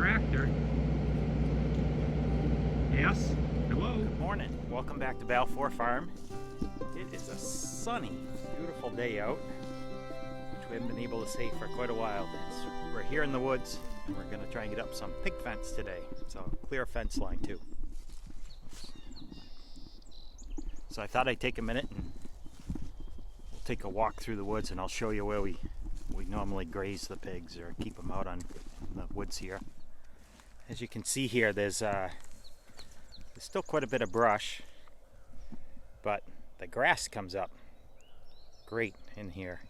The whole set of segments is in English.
tractor. Yes? Hello? Good morning. Welcome back to Balfour Farm. It is a sunny, beautiful day out, which we haven't been able to say for quite a while. We're here in the woods, and we're going to try and get up some pig fence today. So clear fence line too. So I thought I'd take a minute and we'll take a walk through the woods, and I'll show you where we normally graze the pigs or keep them out on the woods here. As you can see here, there's still quite a bit of brush, but the grass comes up great in here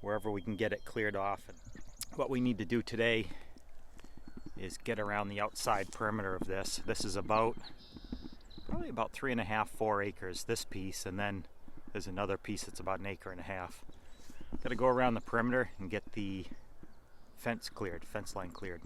wherever we can get it cleared off. And what we need to do today is get around the outside perimeter of this. This is probably about 3.5, 4 acres, this piece, and then there's another piece that's about 1.5 acres. Got to go around the perimeter and get the fence line cleared.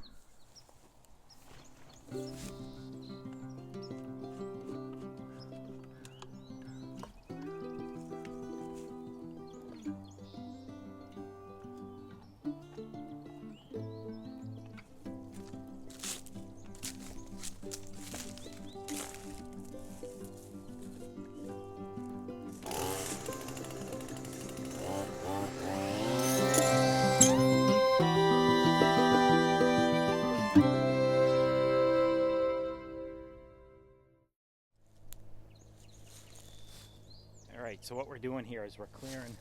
Alright, so what we're doing here is we're clearing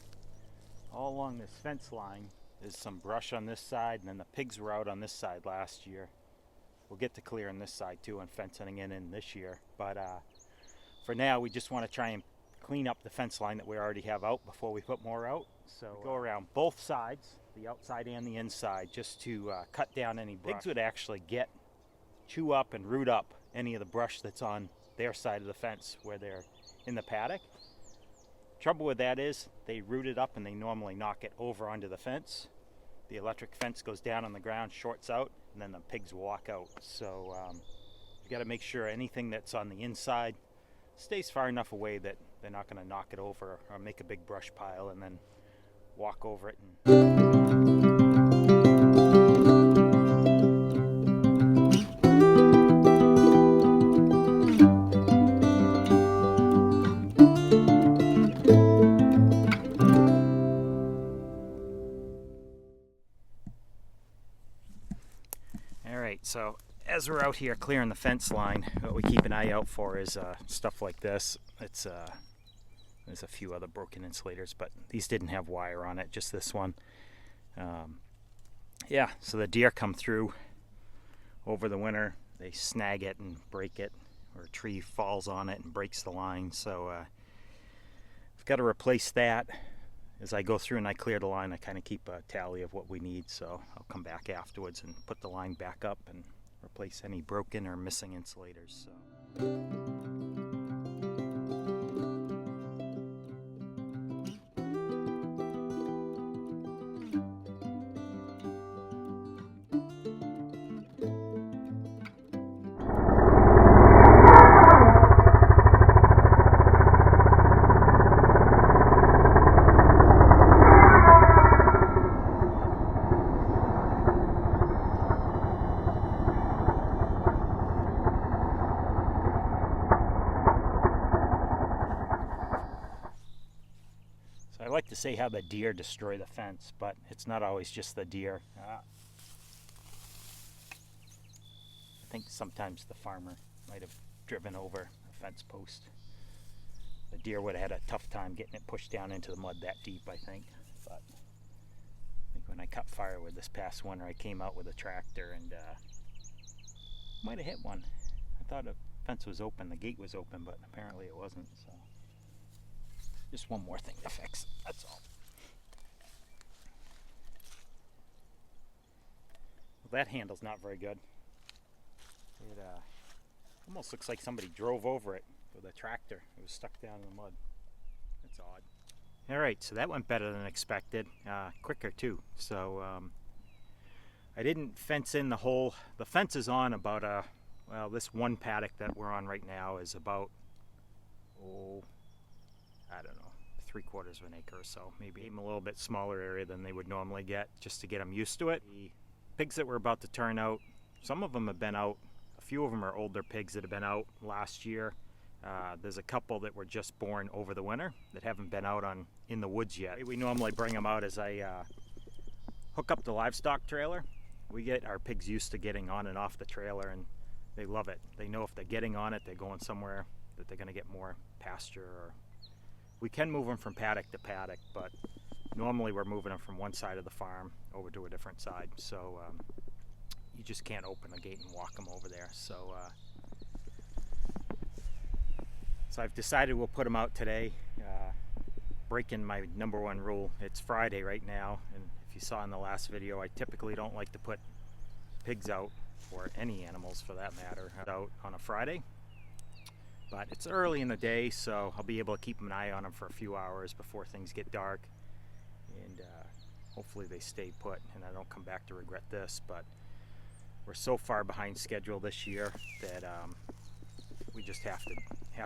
all along this fence line. There's some brush on this side, and then the pigs were out on this side last year. We'll get to clearing this side too and fencing in this year. But for now, we just want to try and clean up the fence line that we already have out before we put more out. So we go around both sides, the outside and the inside, just to cut down any brush. Pigs would actually chew up and root up any of the brush that's on their side of the fence where they're in the paddock. Trouble with that is they root it up and they normally knock it over onto the fence. The electric fence goes down on the ground, shorts out, and then the pigs walk out. So you got to make sure anything that's on the inside stays far enough away that they're not going to knock it over or make a big brush pile and then walk over it. So as we're out here clearing the fence line, what we keep an eye out for is stuff like this. There's a few other broken insulators, but these didn't have wire on it, just this one. Yeah, so the deer come through over the winter, they snag it and break it, or a tree falls on it and breaks the line. So I've got to replace that. As I go through and I clear the line, I kind of keep a tally of what we need, so I'll come back afterwards and put the line back up and replace any broken or missing insulators. I like to say how the deer destroy the fence, but it's not always just the deer. I think sometimes the farmer might have driven over a fence post. The deer would have had a tough time getting it pushed down into the mud that deep, I think. But I think when I cut firewood this past winter, I came out with a tractor and might have hit one. I thought the fence was open, the gate was open, but apparently it wasn't. So just one more thing to fix, that's all. Well, that handle's not very good. It almost looks like somebody drove over it with a tractor. It was stuck down in the mud. That's odd. Alright, so that went better than expected. Quicker too. So I didn't fence in the fence is on about this one paddock that we're on right now is about, I don't know, 3/4 of an acre or so, maybe even a little bit smaller area than they would normally get, just to get them used to it. The pigs that we're about to turn out some of them have been out. A few of them are older pigs that have been out last year. There's a couple that were just born over the winter that haven't been out in the woods yet. We normally bring them out as I hook up the livestock trailer. We get our pigs used to getting on and off the trailer, and they love it. They know if they're getting on it, they're going somewhere that they're going to get more pasture. Or we can move them from paddock to paddock, but normally we're moving them from one side of the farm over to a different side. So you just can't open the gate and walk them over there. So I've decided we'll put them out today, breaking my #1 rule. It's Friday right now, and if you saw in the last video, I typically don't like to put pigs out, or any animals for that matter, out on a Friday. But it's early in the day, so I'll be able to keep an eye on them for a few hours before things get dark, and hopefully they stay put and I don't come back to regret this. But we're so far behind schedule this year that we just have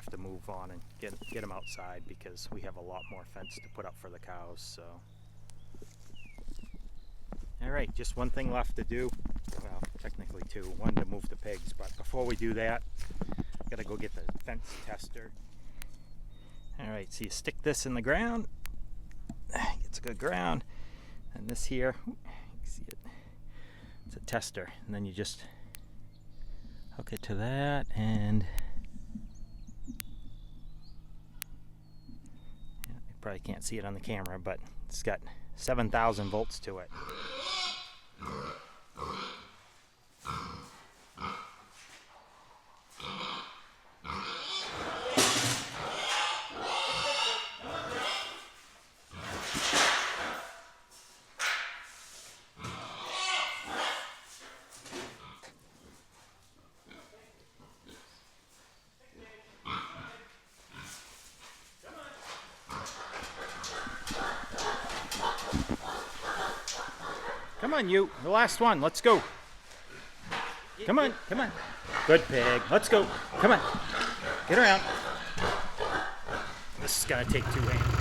to move on and get them outside, because we have a lot more fence to put up for the cows. So all right, just one thing left to do. Well, technically two. One, to move the pigs, but before we do that, gotta go get the fence tester. All right, so you stick this in the ground, it's a good ground, and this here, you can see it, it's a tester, and then you just hook it to that, and you probably can't see it on the camera, but it's got 7,000 volts to it. Come on, you, the last one, let's go. Come on, come on. Good pig, let's go. Come on, get around. This is gonna take 2 hands.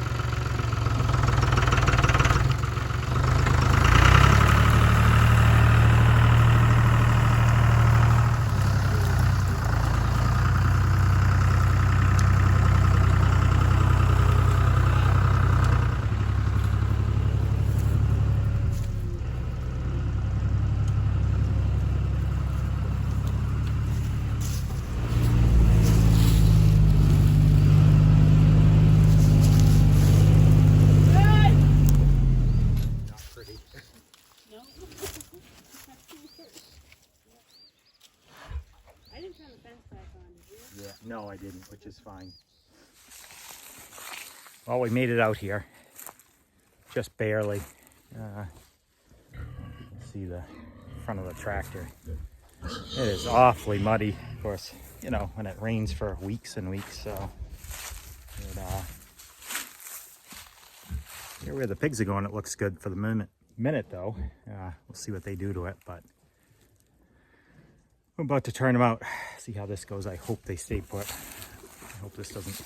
Yeah, no, I didn't, which is fine. Well, we made it out here, just barely. See the front of the tractor. It is awfully muddy, of course, you know, when it rains for weeks and weeks. So here where the pigs are going, it looks good for the minute though. We'll see what they do to it, but I'm about to turn them out, see how this goes. I hope they stay put. I hope this doesn't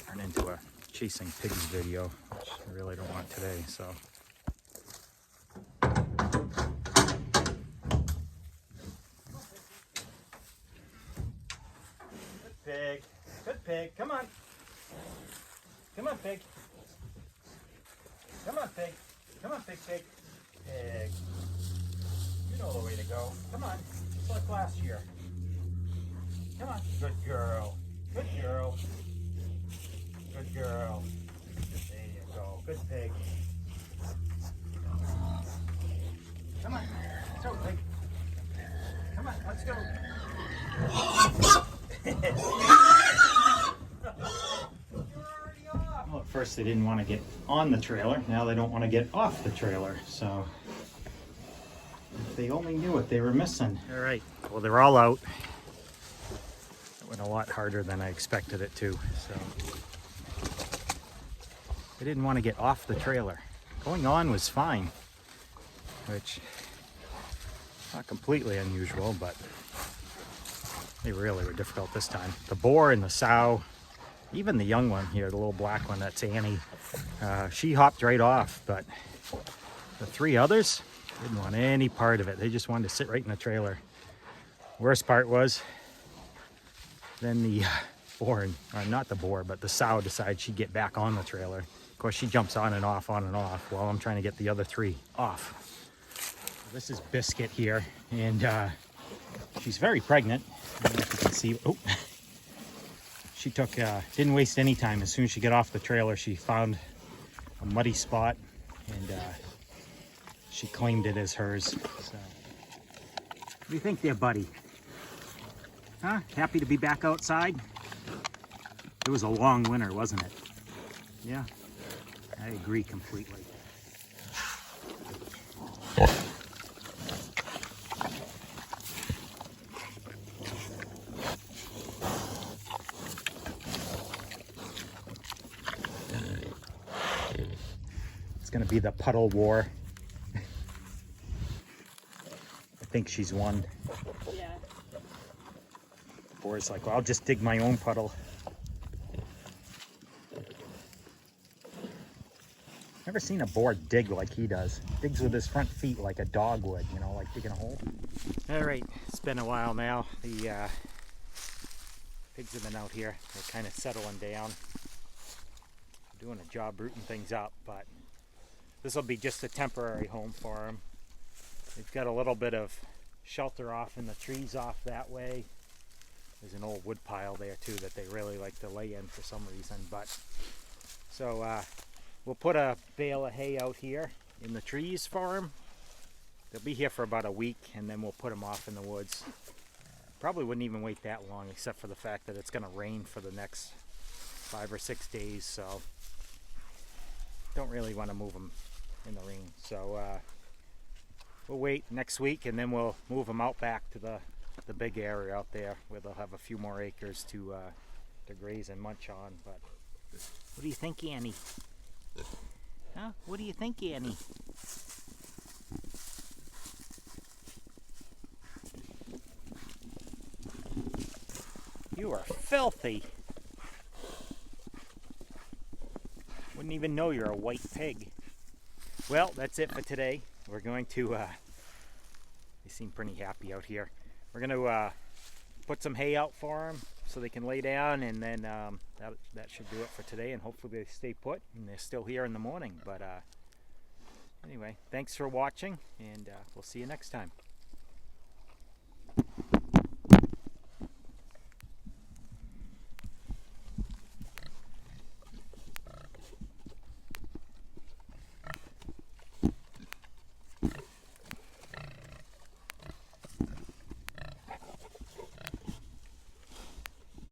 turn into a chasing pigs video, which I really don't want today. So good pig, come on, come on pig, come on pig, come on pig, pig, you know the way to go, come on. Like last year. Come on. Good girl. Good girl. Good girl. There you go. Good pig. Come on. Let's go, pig. Come on. Let's go. Well, at first they didn't want to get on the trailer. Now they don't want to get off the trailer. So if they only knew what they were missing. All right, well, they're all out. It went a lot harder than I expected it to. So they didn't want to get off the trailer. Going on was fine, which not completely unusual, but they really were difficult this time. The boar and the sow, even the young one here, the little black one, that's Annie, she hopped right off, but the 3 others, Didn't want any part of it. They just wanted to sit right in the trailer. Worst part was then the boar, or not the boar, but the sow decided she'd get back on the trailer. Of course, she jumps on and off while I'm trying to get the other three off. This is Biscuit here, and she's very pregnant. I don't know if you can see. Oh, she didn't waste any time. As soon as she got off the trailer, she found a muddy spot, and she claimed it as hers. So, what do you think there, buddy? Huh? Happy to be back outside? It was a long winter, wasn't it? Yeah, I agree completely. It's gonna be the puddle war. I think she's won. Yeah. Boar's like, well, I'll just dig my own puddle. Never seen a boar dig like he does. Digs with his front feet like a dog would, you know, like digging a hole. All right, it's been a while now. The pigs have been out here. They're kind of settling down. Doing a job rooting things up, but this will be just a temporary home for them. They've got a little bit of shelter off in the trees off that way. There's an old wood pile there too that they really like to lay in for some reason. But so we'll put a bale of hay out here in the trees for them. They'll be here for about a week, and then we'll put them off in the woods. Probably wouldn't even wait that long, except for the fact that it's going to rain for the next 5 or 6 days. So don't really want to move them in the rain. So we'll wait next week, and then we'll move them out back to the big area out there where they'll have a few more acres to graze and munch on. But what do you think, Annie? Huh? What do you think, Annie? You are filthy. Wouldn't even know you're a white pig. Well, that's it for today. We're going to, they seem pretty happy out here. We're going to put some hay out for them so they can lay down, and then that should do it for today, and hopefully they stay put and they're still here in the morning. But anyway, thanks for watching, and we'll see you next time.